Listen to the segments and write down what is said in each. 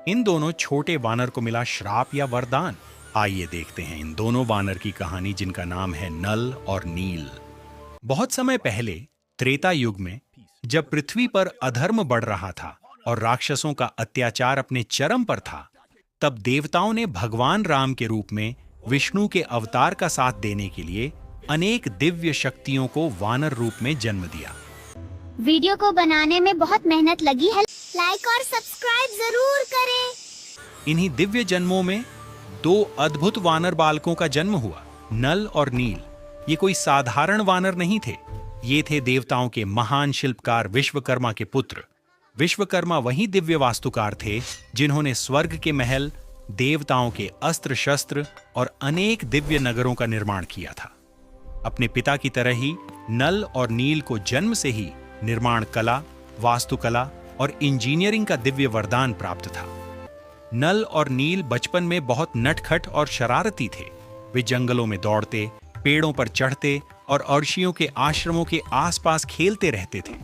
इन दोनों छोटे वानर को मिला श्राप या वरदान। आइए देखते हैं इन दोनों वानर की कहानी, जिनका नाम है नल और नील। बहुत समय पहले, त्रेता युग में, जब पृथ्वी पर अधर्म बढ़ रहा था और राक्षसों का अत्याचार अपने चरम पर था, तब देवताओं ने भगवान राम के रूप में विष्णु के अवतार का साथ देने के लिए अनेक दिव्य शक्तियों को वानर रूप में जन्म दिया। वीडियो को बनाने में बहुत मेहनत लगी है, लाइक और सब्सक्राइब जरूर करें। इन्हीं दिव्य जन्मों में दो अद्भुत वानर बालकों का जन्म हुआ, नल और नील। ये कोई साधारण वानर नहीं थे, ये थे देवताओं के महान शिल्पकार विश्वकर्मा के पुत्र। विश्वकर्मा वही दिव्य वास्तुकार थे जिन्होंने स्वर्ग के महल, देवताओं के अस्त्र शस्त्र और अनेक दिव्य नगरों का निर्माण किया था। अपने पिता की तरह ही नल और नील को जन्म से ही निर्माण कला, वास्तुकला और इंजीनियरिंग का दिव्य वरदान प्राप्त था। नल और नील बचपन में बहुत नटखट और शरारती थे। वे जंगलों में दौड़ते, पेड़ों पर चढ़ते और ऋषियों के आश्रमों के आसपास खेलते रहते थे।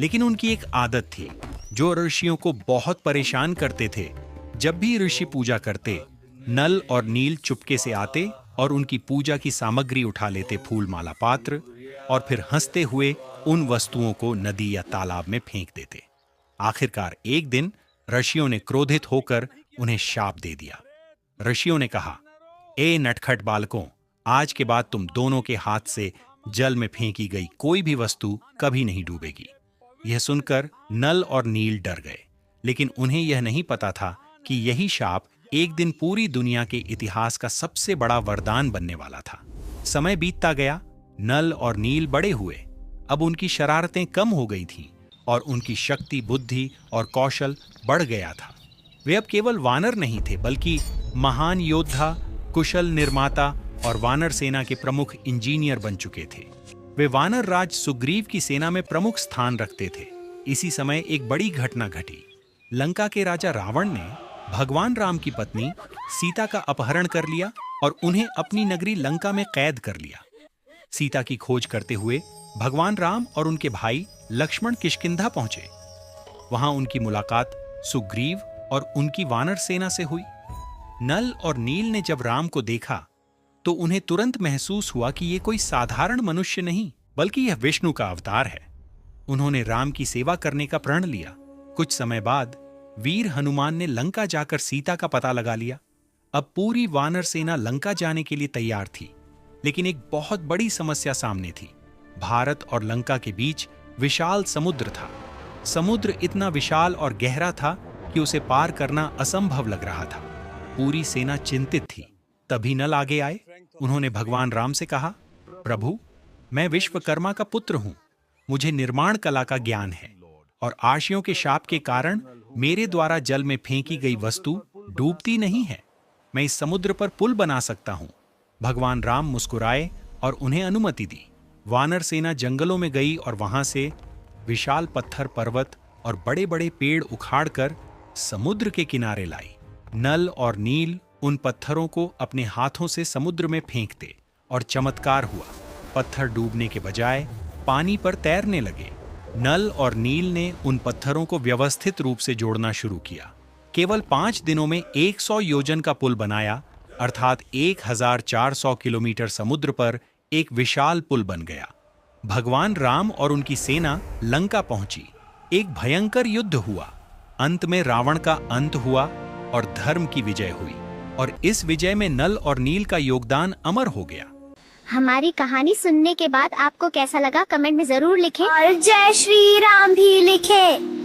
लेकिन उनकी एक आदत थी जो ऋषियों को बहुत परेशान करते थे। जब भी ऋषि पूजा करते, नल और नील चुपके से आते और उनकी पूजा की सामग्री उठा लेते, फूल माला पात्र, और फिर हंसते हुए उन वस्तुओं को नदी या तालाब में फेंक देते। आखिरकार एक दिन ऋषियों ने क्रोधित होकर उन्हें शाप दे दिया। ऋषियों ने कहा, ए नटखट बालकों, आज के बाद तुम दोनों के हाथ से जल में फेंकी गई कोई भी वस्तु कभी नहीं डूबेगी। यह सुनकर नल और नील डर गए, लेकिन उन्हें यह नहीं पता था कि यही शाप एक दिन पूरी दुनिया के इतिहास का सबसे बड़ा वरदान बनने वाला था। समय बीतता गया, नल और नील बड़े हुए। अब उनकी शरारतें कम हो गई थीं और उनकी शक्ति, बुद्धि और कौशल बढ़ गया था। वे अब केवल वानर नहीं थे, बल्कि महान योद्धा, कुशल निर्माता और वानर सेना के प्रमुख इंजीनियर बन चुके थे। वे वानर राज सुग्रीव की सेना में प्रमुख स्थान रखते थे। इसी समय एक बड़ी घटना घटी। लंका के राजा रावण ने भगवान राम की पत्नी सीता का अपहरण कर लिया और उन्हें अपनी नगरी लंका में कैद कर लिया। सीता की खोज करते हुए भगवान राम और उनके भाई लक्ष्मण किष्किंधा पहुंचे। वहां उनकी मुलाकात सुग्रीव और उनकी वानर सेना से हुई। नल और नील ने जब राम को देखा तो उन्हें तुरंत महसूस हुआ कि ये कोई साधारण मनुष्य नहीं, बल्कि यह विष्णु का अवतार है। उन्होंने राम की सेवा करने का प्रण लिया। कुछ समय बाद वीर हनुमान ने लंका जाकर सीता का पता लगा लिया। अब पूरी वानर सेना लंका जाने के लिए तैयार थी, लेकिन एक बहुत बड़ी समस्या सामने थी। भारत और लंका के बीच विशाल समुद्र था। समुद्र इतना विशाल और गहरा था कि उसे पार करना असंभव लग रहा था। पूरी सेना चिंतित थी। तभी नल आगे आए। उन्होंने भगवान राम से कहा, प्रभु, मैं विश्वकर्मा का पुत्र हूं। मुझे निर्माण कला का ज्ञान है और आर्षियों के शाप के कारण मेरे द्वारा जल में फेंकी गई वस्तु डूबती नहीं है। मैं इस समुद्र पर पुल बना सकता हूं। भगवान राम मुस्कुराए और उन्हें अनुमति दी। वानर सेना जंगलों में गई और वहां से विशाल पत्थर, पर्वत और बड़े बड़े पेड़ उखाड़कर समुद्र के किनारे लाई। नल और नील उन पत्थरों को अपने हाथों से समुद्र में फेंकते और चमत्कार हुआ। पत्थर डूबने के बजाय पानी पर तैरने लगे। नल और नील ने उन पत्थरों को व्यवस्थित रूप से जोड़ना शुरू किया। केवल 5 दिनों में 100 योजन का पुल बनाया, अर्थात 1400 किलोमीटर समुद्र पर एक विशाल पुल बन गया। भगवान राम और उनकी सेना लंका पहुंची। एक भयंकर युद्ध हुआ। अंत में रावण का अंत हुआ और धर्म की विजय हुई, और इस विजय में नल और नील का योगदान अमर हो गया। हमारी कहानी सुनने के बाद आपको कैसा लगा, कमेंट में जरूर लिखें और जय श्री राम भी लिखें।